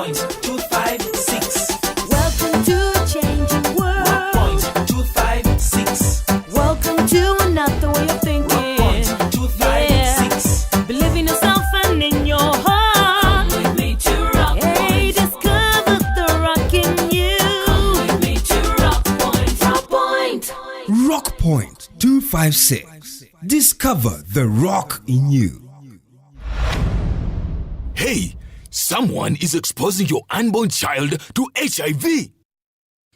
256. Welcome to a changing world. Rock Point 256. Welcome to another way of thinking. Rock Point 256. Yeah. Believe in yourself and in your heart. Come with me to Rock Hey, Point. discover the rock in you. Come with me to Rock Point. Rock Point. Rock Point 256. Discover the rock in you. Hey, someone is exposing your unborn child to HIV.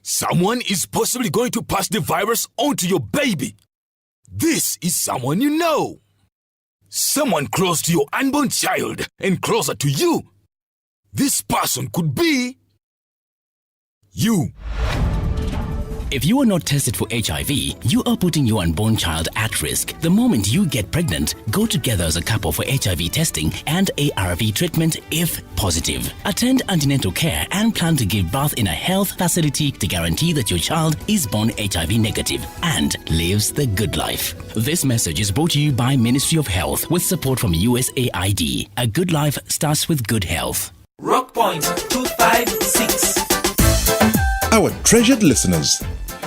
Someone is possibly going to pass the virus on to your baby. This is someone you know. Someone close to your unborn child and closer to you. This person could be you. If you are not tested for HIV, you are putting your unborn child at risk. The moment you get pregnant, go together as a couple for HIV testing and ARV treatment if positive. Attend antenatal care and plan to give birth in a health facility to guarantee that your child is born HIV negative and lives the good life. This message is brought to you by Ministry of Health with support from USAID. A good life starts with good health. Rock Point 256. Our treasured listeners,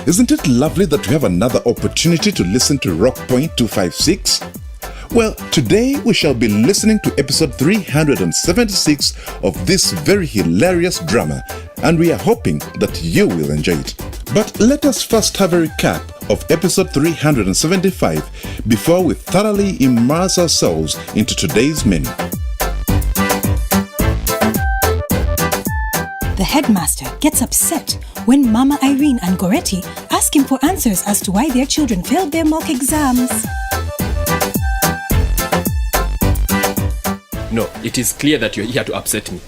isn't it lovely that we have another opportunity to listen to Rock Point 256? Well, today we shall be listening to episode 376 of this very hilarious drama, and we are hoping that you will enjoy it. But let us first have a recap of episode 375 before we thoroughly immerse ourselves into today's menu. The headmaster gets upset when Mama Irene and Goretti ask him for answers as to why their children failed their mock exams. No, it is clear that you're here to upset me.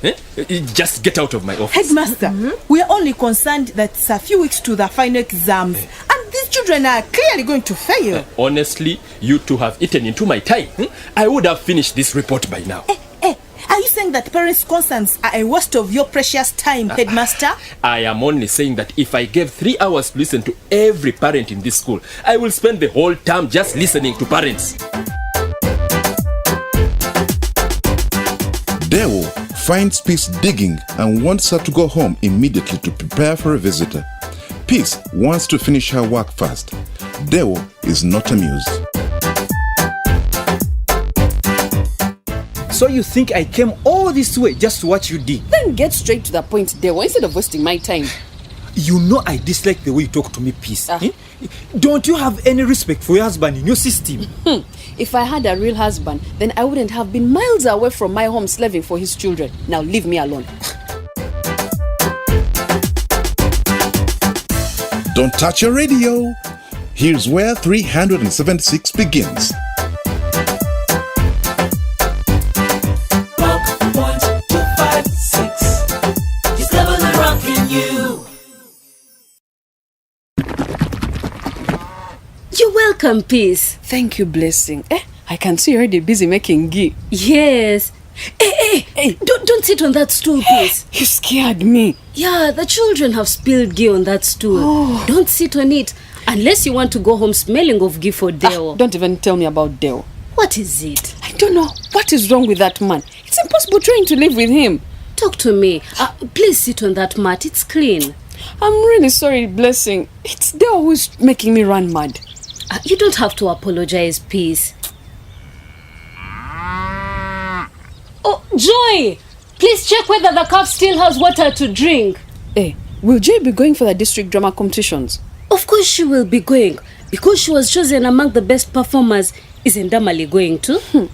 Just get out of my office. Headmaster, we are only concerned that it's a few weeks to the final exams and these children are clearly going to fail. Honestly, you two have eaten into my time. I would have finished this report by now. Are you saying that parents' concerns are a waste of your precious time, Headmaster? I am only saying that if I gave 3 hours to listen to every parent in this school, I will spend the whole term just listening to parents. Deo finds Peace digging and wants her to go home immediately to prepare for a visitor. Peace wants to finish her work fast. Deo is not amused. So you think I came all this way just to watch you dig? Then get straight to the point, Deo, instead of wasting my time. You know I dislike the way you talk to me, Peace. Don't you have any respect for your husband in your system? If I had a real husband, then I wouldn't have been miles away from my home slaving for his children. Now leave me alone. Don't touch your radio. Here's where 376 begins. You're welcome, Peace. Thank you, Blessing. I can see you're already busy making ghee. Yes. Hey, don't sit on that stool, Peace. You scared me. Yeah, the children have spilled ghee on that stool. Don't sit on it unless you want to go home smelling of ghee for Deo. Don't even tell me about Deo. What is it? I don't know. What is wrong with that man? It's impossible trying to live with him. Talk to me. Please sit on that mat. It's clean. I'm really sorry, Blessing. It's Deo who's making me run mad. You don't have to apologize, Peace. Oh, Joy! Please check whether the calf still has water to drink. Will Joy be going for the district drama competitions? Of course she will be going. Because she was chosen among the best performers. Isn't Damalie going too?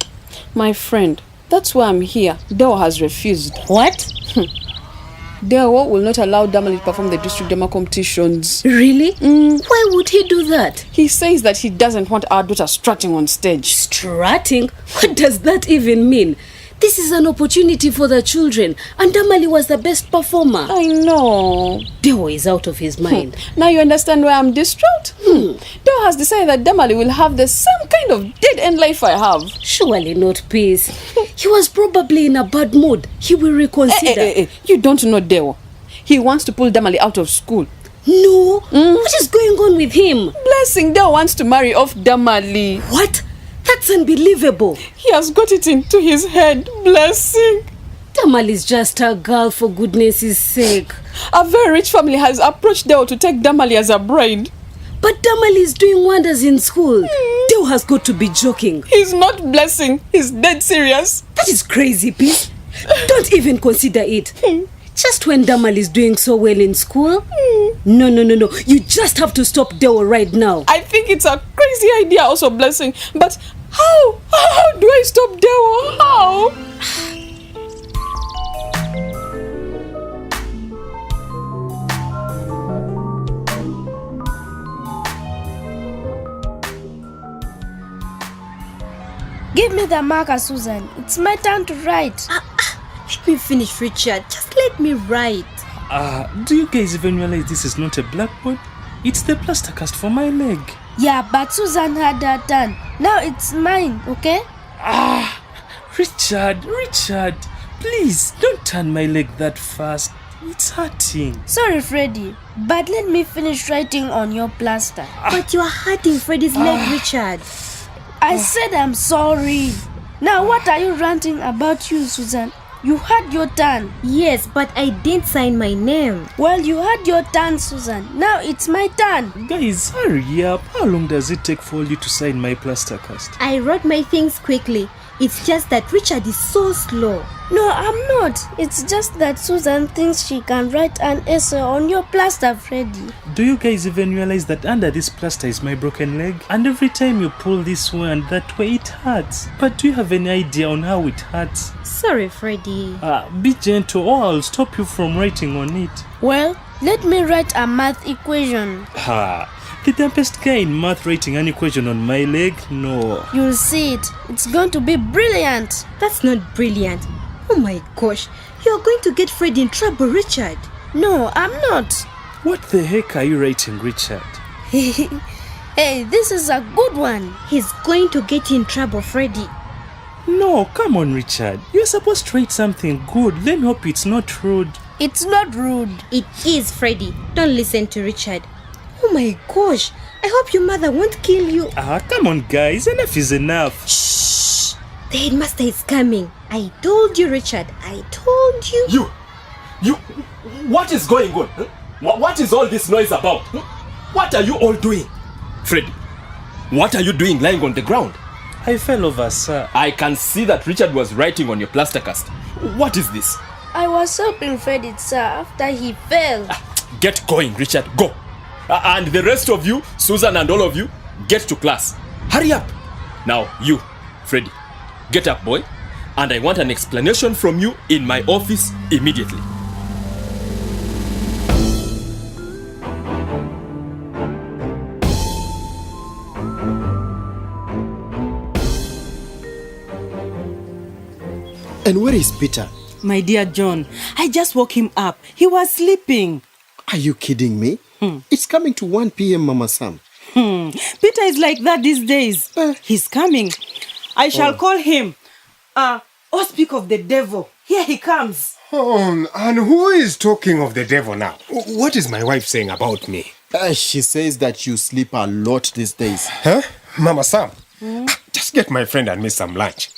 My friend, that's why I'm here. Deo has refused. What? Deo will not allow Damalie to perform the district drama competitions. Really? Why would he do that? He says that he doesn't want our daughter strutting on stage. Strutting? What does that even mean? This is an opportunity for the children, and Damalie was the best performer. I know. Deo is out of his mind. Now you understand why I'm distraught? Deo has decided that Damalie will have the same kind of dead-end life I have. Surely not, Peace. He was probably in a bad mood. He will reconsider. You don't know Deo. He wants to pull Damalie out of school. No? What is going on with him? Blessing, Deo wants to marry off Damalie. What? That's unbelievable. He has got it into his head, Blessing. Damalie's just a girl, for goodness' sake. A very rich family has approached Deo to take Damalie as a bride. But Damalie is doing wonders in school. Deo has got to be joking. He's not blessing. He's dead serious. That is crazy, Pete. Don't even consider it. Just when Damalie is doing so well in school? No. You just have to stop Deo right now. I think it's a crazy idea also, blessing. But how? How do I stop Deo? How? Give me the marker, Susan. It's my turn to write. Let me finish, Richard. Just let me write. Do you guys even realize this is not a blackboard? It's the plaster cast for my leg. Yeah, but Susan had her turn. Now it's mine, okay? Richard, please don't turn my leg that fast. It's hurting. Sorry, Freddie, but let me finish writing on your plaster. But you're hurting Freddie's leg, Richard. I said I'm sorry. Now what are you ranting about, you, Susan? You had your turn. Yes, but I didn't sign my name. Well, you had your turn, Susan. Now it's my turn. Guys, hurry up. How long does it take for you to sign my plaster cast? I wrote my things quickly. It's just that Richard is so slow. No, I'm not. It's just that Susan thinks she can write an essay on your plaster, Freddie. Do you guys even realize that under this plaster is my broken leg? And every time you pull this way and that way, it hurts. But do you have any idea on how it hurts? Sorry, Freddie. Be gentle or I'll stop you from writing on it. Well, let me write a math equation. The dumbest guy in math writing an equation on my leg? No. You'll see it. It's going to be brilliant. That's not brilliant. Oh my gosh. You're going to get Freddie in trouble, Richard. No, I'm not. What the heck are you writing, Richard? Hey, this is a good one. He's going to get in trouble, Freddie. No, come on, Richard. You're supposed to write something good. Let me hope it's not rude. It's not rude. It is, Freddie. Don't listen to Richard. Oh my gosh. I hope your mother won't kill you. Come on, guys. Enough is enough. Shh. The headmaster is coming. I told you, Richard. I told you. You. What is going on? What is all this noise about? What are you all doing? Freddie, what are you doing lying on the ground? I fell over, sir. I can see that Richard was writing on your plaster cast. What is this? I was helping Freddie, sir, after he fell. Get going, Richard. Go. And the rest of you, Susan and all of you, get to class. Hurry up. Now, you, Freddie, get up, boy. And I want an explanation from you in my office immediately. And where is Peter? My dear John, I just woke him up. He was sleeping. Are you kidding me? It's coming to 1 p.m., Mama Sam. Peter is like that these days. He's coming. I shall call him. Speak of the devil. Here he comes. And who is talking of the devil now? What is my wife saying about me? She says that you sleep a lot these days. Huh? Mama Sam, just get my friend and me some lunch.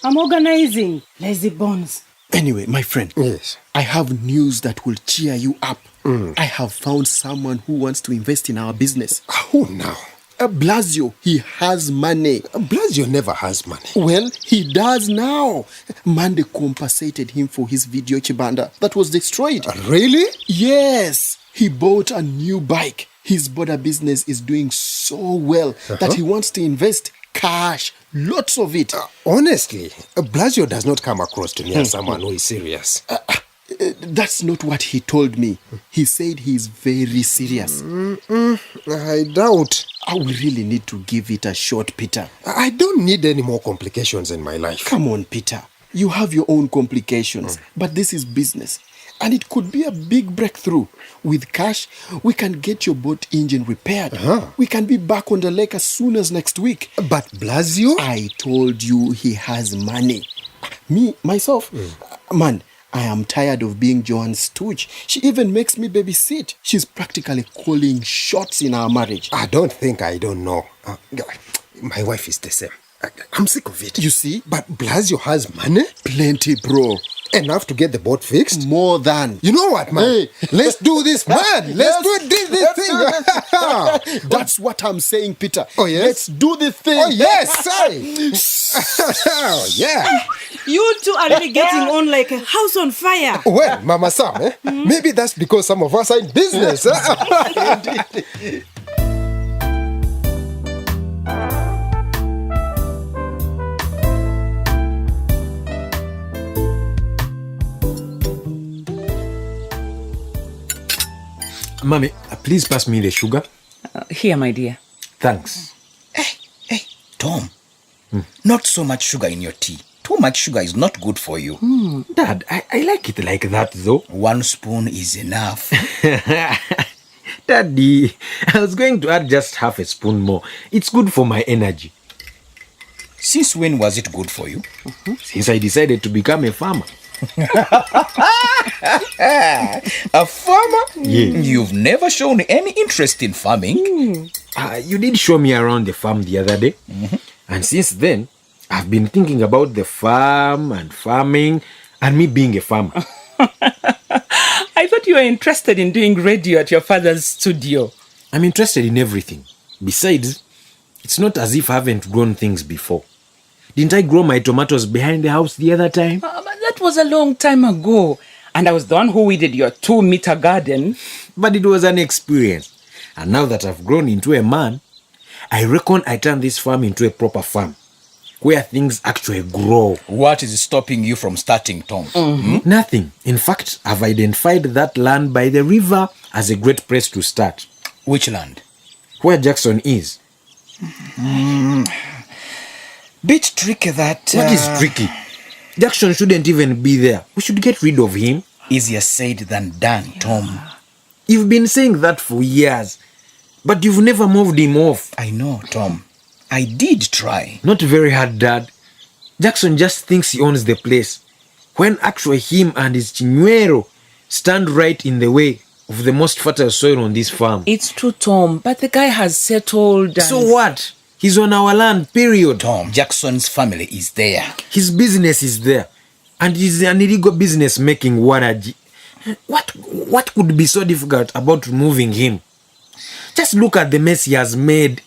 I'm organizing. Lazy bones. Anyway, my friend. Yes. I have news that will cheer you up. I have found someone who wants to invest in our business. Who now? Blasio. He has money. Blasio never has money. Well, he does now. Monday compensated him for his video chibanda that was destroyed. Really? Yes. He bought a new bike. His border business is doing so well that he wants to invest cash. Lots of it. Honestly, Blasio does not come across to me as someone who is serious. That's not what he told me. He said he's very serious. I doubt. I will really need to give it a shot, Peter. I don't need any more complications in my life. Come on, Peter. You have your own complications, but this is business. And it could be a big breakthrough. With cash, we can get your boat engine repaired. We can be back on the lake as soon as next week. But Blasio? I told you he has money. Me, myself, man, I am tired of being Joanne's stooge. She even makes me babysit. She's practically calling shots in our marriage. I don't think I don't know. My wife is the same. I'm sick of it. You see? But Blasio has money? Plenty, bro. Enough to get the boat fixed? More than. You know what, man? Hey. Let's do this, man. Let's do this thing. That's what I'm saying, Peter. Oh, yes? Let's do the thing. Oh, yes, oh, yeah. You two are really getting on like a house on fire. Well, Mama Sam, maybe that's because some of us are in business. Mommy, please pass me the sugar. Here, my dear. Thanks. Hey, Tom. Not so much sugar in your tea. Too much sugar is not good for you. Dad, I like it like that, though. 1 spoon is enough. Daddy, I was going to add just half a spoon more. It's good for my energy. Since when was it good for you? Since I decided to become a farmer. A farmer? Yes. You've never shown any interest in farming. You did show me around the farm the other day. And since then, I've been thinking about the farm and farming and me being a farmer. I thought you were interested in doing radio at your father's studio. I'm interested in everything. Besides, it's not as if I haven't grown things before. Didn't I grow my tomatoes behind the house the other time? But that was a long time ago. And I was the one who weeded your 2-meter garden. But it was an experience. And now that I've grown into a man, I reckon I turn this farm into a proper farm, where things actually grow. What is stopping you from starting, Tom? Nothing. In fact, I've identified that land by the river as a great place to start. Which land? Where Jackson is. Bit tricky that... What is tricky? Jackson shouldn't even be there. We should get rid of him. Easier said than done, Tom. You've been saying that for years, but you've never moved him off. I know, Tom. I did try. Not very hard, Dad. Jackson just thinks he owns the place, when actually him and his chinuero stand right in the way of the most fertile soil on this farm. It's true, Tom, but the guy has settled. So what? He's on our land, period. Tom, Jackson's family is there. His business is there. And he's an illegal business making waraji. What could be so difficult about removing him? Just look at the mess he has made.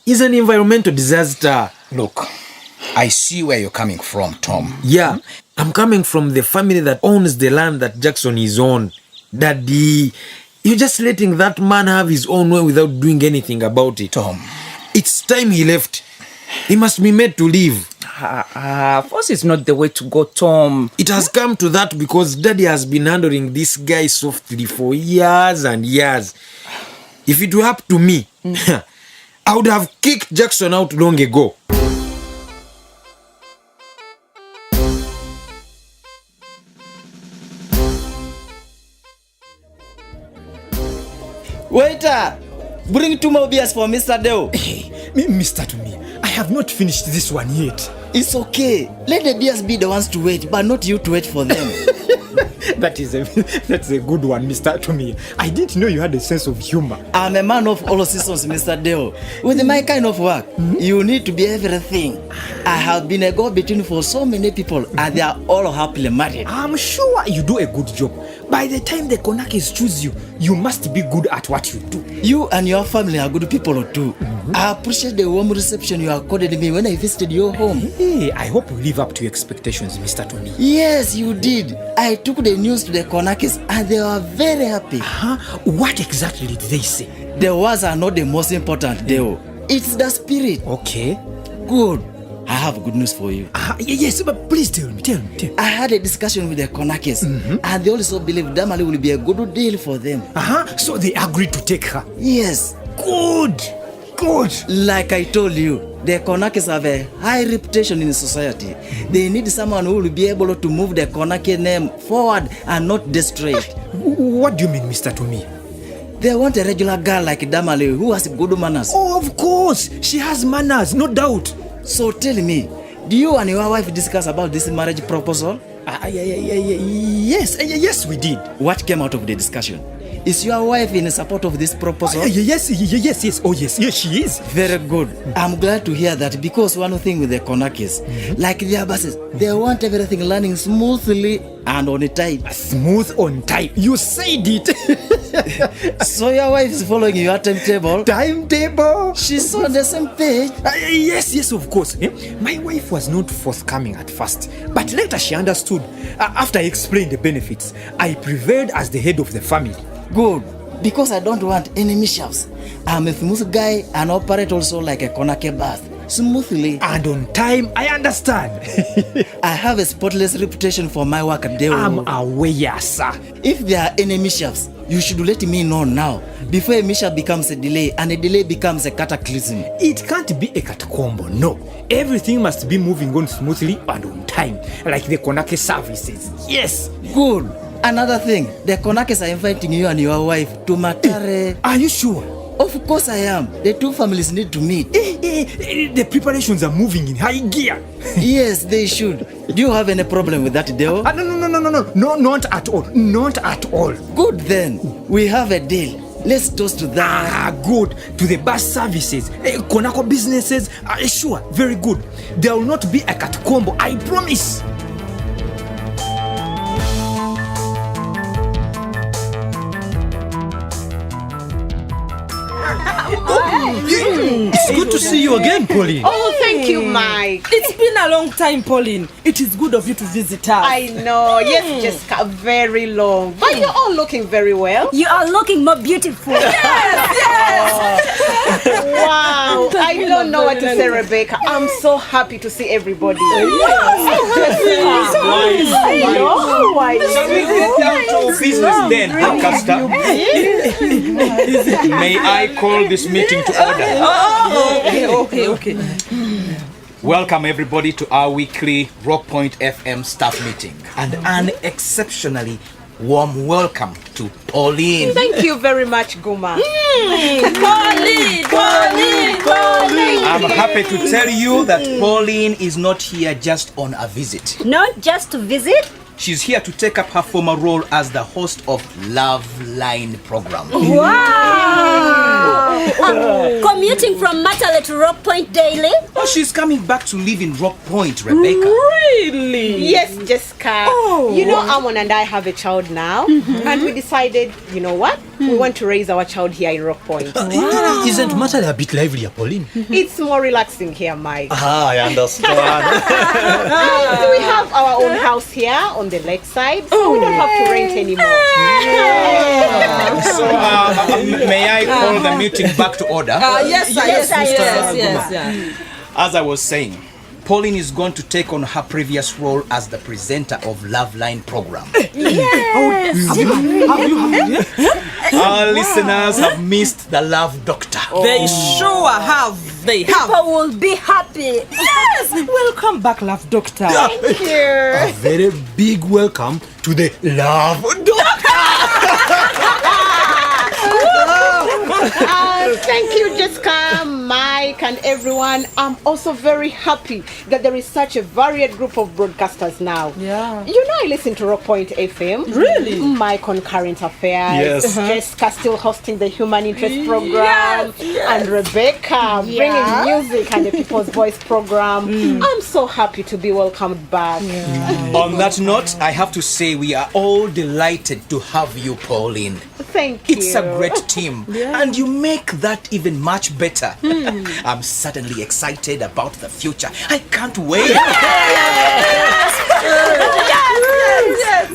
He's an environmental disaster. Look, I see where you're coming from, Tom. Yeah, I'm coming from the family that owns the land that Jackson is on. Daddy, you're just letting that man have his own way without doing anything about it. Tom. It's time he left. He must be made to leave. Force is not the way to go, Tom. It has come to that because Daddy has been handling this guy softly for years and years. If it were up to me, I would have kicked Jackson out long ago. Waiter! Bring 2 more beers for Mr. Deo. Hey, Mr. To me, I have not finished this one yet. It's okay. Let the beers be the ones to wait, but not you to wait for them. That's a good one, Mr. To me. I didn't know you had a sense of humor. I'm a man of all seasons, Mr. Deo. With my kind of work, you need to be everything. I have been a go-between for so many people, and they are all happily married. I'm sure you do a good job. By the time the Konakis choose you, you must be good at what you do. You and your family are good people too. I appreciate the warm reception you accorded me when I visited your home. Hey, I hope you live up to your expectations, Mr. Tony. Yes, you did. I took the news to the Konakis and they were very happy. What exactly did they say? The words are not the most important, Deo. It's the spirit. Okay. Good. I have good news for you. Yes, but please tell me. I had a discussion with the Konakis, and they also believe Damalie will be a good deal for them. So they agreed to take her? Yes. Good. Like I told you, the Konakis have a high reputation in society. They need someone who will be able to move the Konaki name forward and not destroy it. What do you mean, Mr. Tomi? They want a regular girl like Damalie who has good manners. Oh, of course. She has manners, no doubt. So tell me, do you and your wife discuss about this marriage proposal? Yes, we did. What came out of the discussion? is your wife in support of this proposal? Yes. Oh, yes, she is. Very good. I'm glad to hear that because one thing with the Konakis, like their buses, they want everything running smoothly and on time. Smooth on time. You said it. So your wife is following your timetable? Timetable? She's on the same page? Yes, of course. My wife was not forthcoming at first, but later she understood. After I explained the benefits, I prevailed as the head of the family. Good, because I don't want any mishaps. I'm a smooth guy and operate also like a Konake bus. Smoothly and on time. I understand. I have a spotless reputation for my work at Deos. I'm aware, sir. If there are any mishaps, you should let me know now before a mishap becomes a delay and a delay becomes a cataclysm. It can't be a catacombo, no. Everything must be moving on smoothly and on time, like the Konake services. Yes. Good. Another thing, the Konakes are inviting you and your wife to Matare. Are you sure? Of course I am. The two families need to meet. The preparations are moving in high gear. Yes, they should. Do you have any problem with that, Deo? No, not at all. Not at all. Good then. We have a deal. Let's toast to that. Good. To the bus services, Konako businesses. Sure, very good. There will not be a catacombo, I promise. It's good to see you again, Pauline. Oh, thank you, Mike. It's been a long time, Pauline. It is good of you to visit us. I know. Yes, Jessica, very long. But you're all looking very well. You are looking more beautiful. Wow. I don't know what to say, Rebecca. I'm so happy to see everybody. Shall we get down to business then, Lancaster? May I call this meeting to order? Okay. Welcome everybody to our weekly Rock Point FM staff meeting, and an exceptionally warm welcome to Pauline. Thank you very much, Guma. Pauline. I'm happy to tell you that Pauline is not here just on a visit. Not just to visit? She's here to take up her former role as the host of Love Line program. Wow! Commuting from Matale to Rock Point daily? Oh, she's coming back to live in Rock Point, Rebecca. Really? Yes, Jessica. You know, Amon and I have a child now, and we decided, you know what? We want to raise our child here in Rock Point. Isn't Matale a bit livelier, Pauline? It's more relaxing here, Mike. I understand. We have our own house here on the lakeside, so we don't have to rent anymore. So, may I call the meeting back to order? Yes. As I was saying, Pauline is going to take on her previous role as the presenter of Love Line program. Our listeners have missed the Love Doctor. They sure have. They have. People will be happy. Yes. Welcome back, Love Doctor. Thank you. A very big welcome to the Love Doctor. Thank you, Jessica, Mike, and everyone. I'm also very happy that there is such a varied group of broadcasters now. Yeah. You know, I listen to Rock Point FM. Really? Mike on current affairs. Yes. Jessica still hosting the human interest program. And Rebecca bringing music and the People's Voice program. I'm so happy to be welcomed back. On that note, I have to say we are all delighted to have you, Pauline. Thank you. It's a great team, and you make that even much better. I'm certainly excited about the future. I can't wait.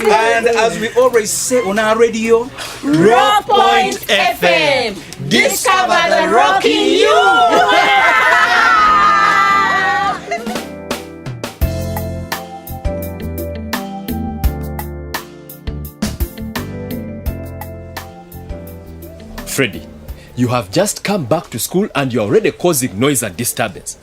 And as we always say on our radio, Rock Point FM. Discover the rock in you. Freddie, you have just come back to school and you're already causing noise and disturbance.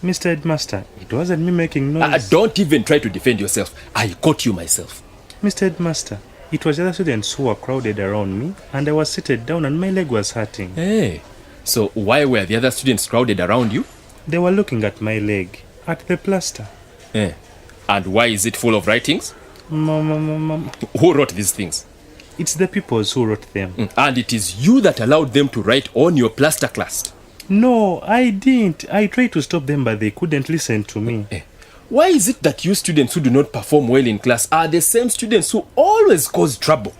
Mr. Headmaster, it wasn't me making noise. Don't even try to defend yourself. I caught you myself. Mr. Headmaster, it was the other students who were crowded around me, and I was seated down and my leg was hurting. Hey, so why were the other students crowded around you? They were looking at my leg, at the plaster. And why is it full of writings? Mom. Who wrote these things? It's the peoples who wrote them. And it is you that allowed them to write on your plaster class. No, I didn't. I tried to stop them, but they couldn't listen to me. Why is it that you students who do not perform well in class are the same students who always cause trouble?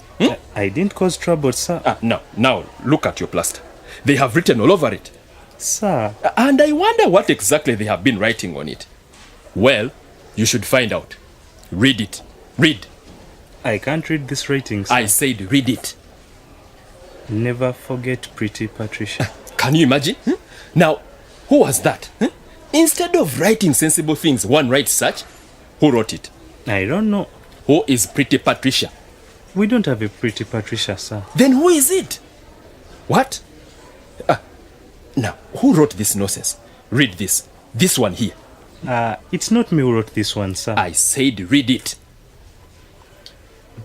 I didn't cause trouble, sir. Now, look at your plaster. They have written all over it. Sir. And I wonder what exactly they have been writing on it. Well, you should find out. Read it. Read. I can't read this writing, sir. I said read it. Never forget pretty Patricia. Can you imagine? Now, who was that? Instead of writing sensible things, one writes such. Who wrote it? I don't know. Who is pretty Patricia? We don't have a pretty Patricia, sir. Then who is it? What? Now, who wrote this nonsense? Read this. This one here. It's not me who wrote this one, sir. I said read it.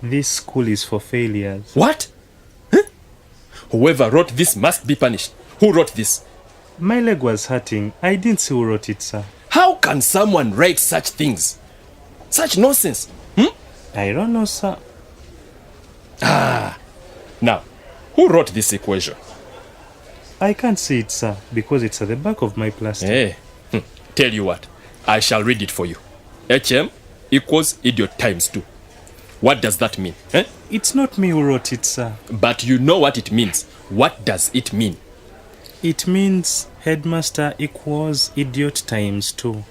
This school is for failures. What? Whoever wrote this must be punished. Who wrote this? My leg was hurting. I didn't see who wrote it, sir. How can someone write such things? Such nonsense? I don't know, sir. Now, who wrote this equation? I can't see it, sir, because it's at the back of my plaster. Tell you what, I shall read it for you. HM equals idiot times 2. What does that mean? It's not me who wrote it, sir. But you know what it means. What does it mean? It means headmaster equals idiot times 2.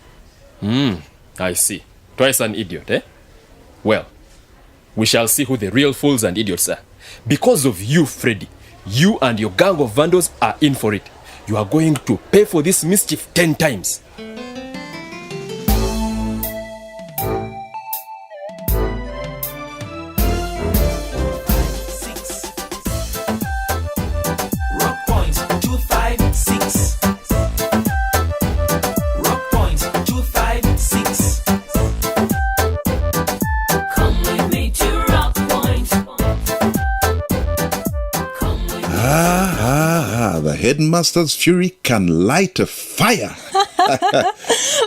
I see. Twice an idiot, eh? Well, we shall see who the real fools and idiots are. Because of you, Freddie, you and your gang of vandals are in for it. You are going to pay for this mischief 10 times. The headmaster's fury can light a fire.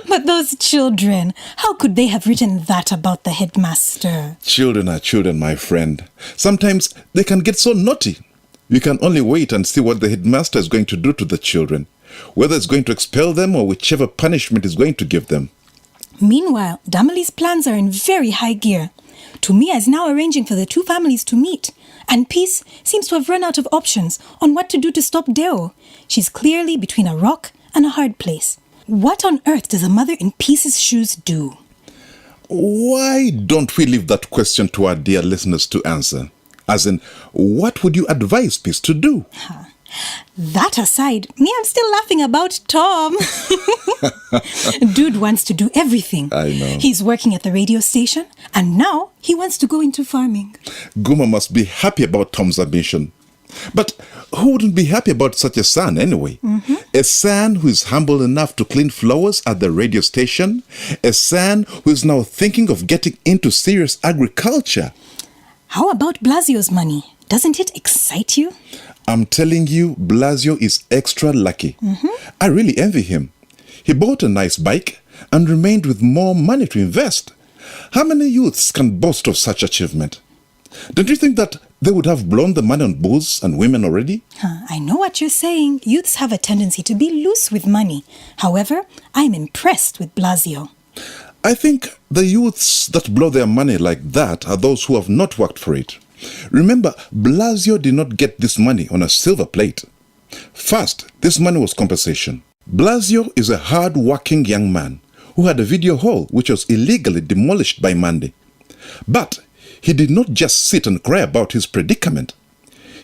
But those children, how could they have written that about the headmaster? Children are children, my friend. Sometimes they can get so naughty. We can only wait and see what the headmaster is going to do to the children, whether it's going to expel them or whichever punishment is going to give them. Meanwhile, Damalie's plans are in very high gear. Tumia is now arranging for the two families to meet, and Peace seems to have run out of options on what to do to stop Deo. She's clearly between a rock and a hard place. What on earth does a mother in Peace's shoes do? Why don't we leave that question to our dear listeners to answer? As in, what would you advise Peace to do? That aside, me, I'm still laughing about Tom. Dude wants to do everything. I know. He's working at the radio station, and now he wants to go into farming. Guma must be happy about Tom's ambition. But who wouldn't be happy about such a son anyway? A son who is humble enough to clean flowers at the radio station. A son who is now thinking of getting into serious agriculture. How about Blasio's money? Doesn't it excite you? I'm telling you, Blasio is extra lucky. I really envy him. He bought a nice bike and remained with more money to invest. How many youths can boast of such achievement? Don't you think that they would have blown the money on booze and women already? I know what you're saying. Youths have a tendency to be loose with money. However, I'm impressed with Blasio. I think the youths that blow their money like that are those who have not worked for it. Remember, Blasio did not get this money on a silver plate. First, this money was compensation. Blasio is a hard-working young man who had a video hall which was illegally demolished by Monday. But he did not just sit and cry about his predicament.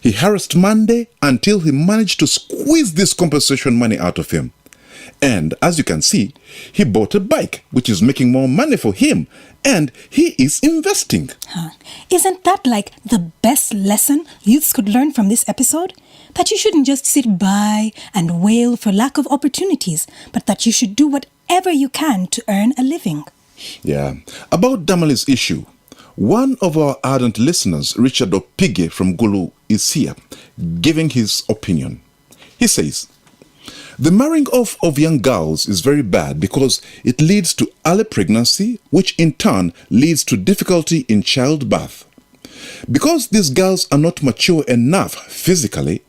He harassed Monday until he managed to squeeze this compensation money out of him. And as you can see, he bought a bike, which is making more money for him, and he is investing. Isn't that like the best lesson youths could learn from this episode? That you shouldn't just sit by and wail for lack of opportunities, but that you should do whatever you can to earn a living. Yeah. About Damalie's issue, one of our ardent listeners, Richard Opige from Gulu, is here, giving his opinion. He says, the marrying off of young girls is very bad because it leads to early pregnancy, which in turn leads to difficulty in childbirth. Because these girls are not mature enough physically,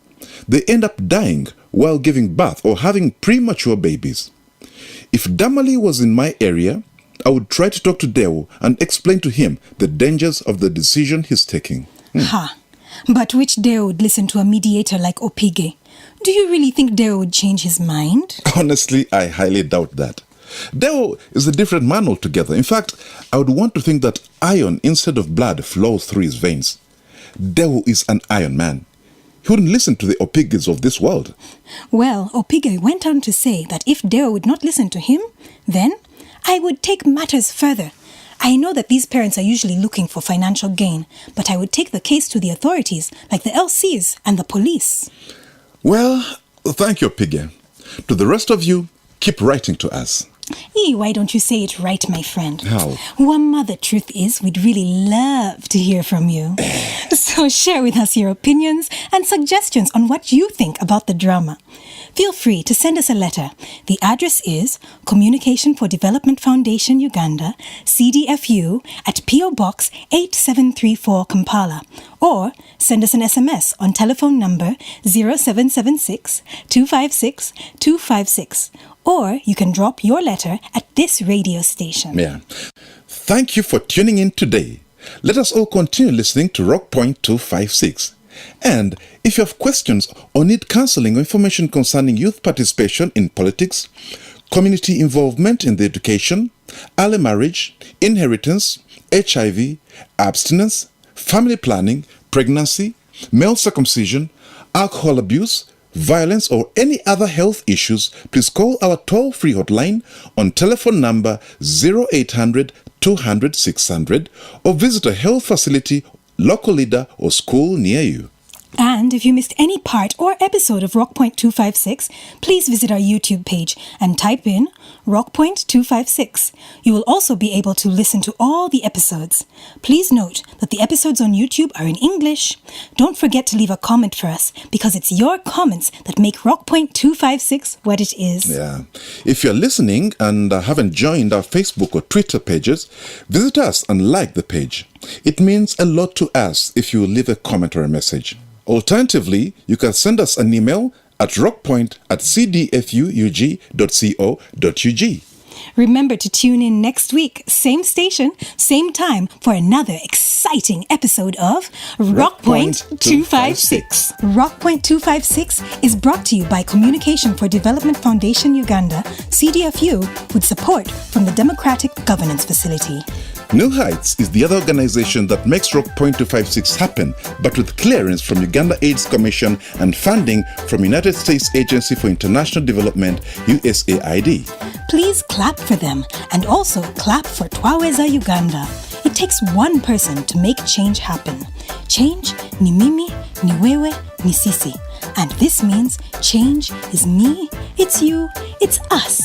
they end up dying while giving birth or having premature babies. If Damalie was in my area, I would try to talk to Deo and explain to him the dangers of the decision he's taking. Ha! But which Deo would listen to a mediator like Opige? Do you really think Deo would change his mind? Honestly, I highly doubt that. Deo is a different man altogether. In fact, I would want to think that iron instead of blood flows through his veins. Deo is an iron man. He wouldn't listen to the Opiges of this world. Well, Opige went on to say that if Deo would not listen to him, then I would take matters further. I know that these parents are usually looking for financial gain, but I would take the case to the authorities, like the LCs and the police. Well, thank you, Opige. To the rest of you, keep writing to us. Why don't you say it right, my friend? How? Wama, the truth is, we'd really love to hear from you. So share with us your opinions and suggestions on what you think about the drama. Feel free to send us a letter. The address is Communication for Development Foundation, Uganda, CDFU, at PO Box 8734, Kampala. Or send us an SMS on telephone number 0776 256 256. Or you can drop your letter at this radio station. Yeah. Thank you for tuning in today. Let us all continue listening to Rock Point 256. And if you have questions or need counseling or information concerning youth participation in politics, community involvement in the education, early marriage, inheritance, HIV, abstinence, family planning, pregnancy, male circumcision, alcohol abuse, violence, or any other health issues, please call our toll-free hotline on telephone number 0800 200 600 or visit a health facility, local leader, or school near you. And if you missed any part or episode of Rockpoint 256, please visit our YouTube page and type in Rockpoint 256. You will also be able to listen to all the episodes. Please note that the episodes on YouTube are in English. Don't forget to leave a comment for us because it's your comments that make Rockpoint 256 what it is. Yeah. If you're listening and haven't joined our Facebook or Twitter pages, visit us and like the page. It means a lot to us if you leave a comment or a message. Alternatively, you can send us an email at rockpoint@cdfug.co.ug. Remember to tune in next week, same station, same time, for another exciting episode of Rockpoint 256. Rockpoint 256 is brought to you by Communication for Development Foundation Uganda, CDFU, with support from the Democratic Governance Facility. New Heights is the other organization that makes Rockpoint 256 happen, but with clearance from Uganda AIDS Commission and funding from United States Agency for International Development, USAID. Please clap for them and also clap for Twaweza Uganda. It takes one person to make change happen. Change ni mimi, ni wewe, ni sisi. And this means change is me, it's you, it's us.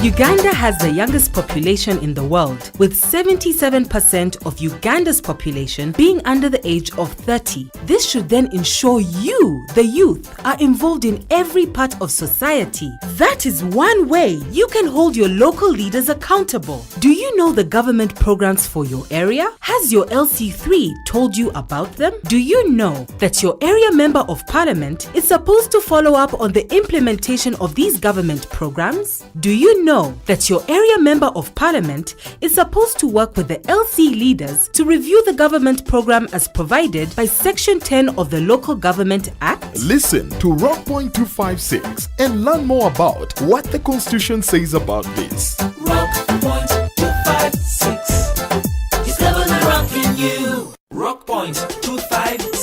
Uganda has the youngest population in the world, with 77% of Uganda's population being under the age of 30. This should then ensure you, the youth, are involved in every part of society. That is one way you can hold your local leaders accountable. Do you know the government programs for your area? Has your LC3 told you about them? Do you know that your area member of parliament is supposed to follow up on the implementation of these government programs? Do you know that your area member of parliament is supposed to work with the LC leaders to review the government program as provided by Section 10 of the Local Government Act? Listen to Rockpoint 256 and learn more about what the Constitution says about this. Rockpoint 256. Discover the rock in you. Rockpoint 256.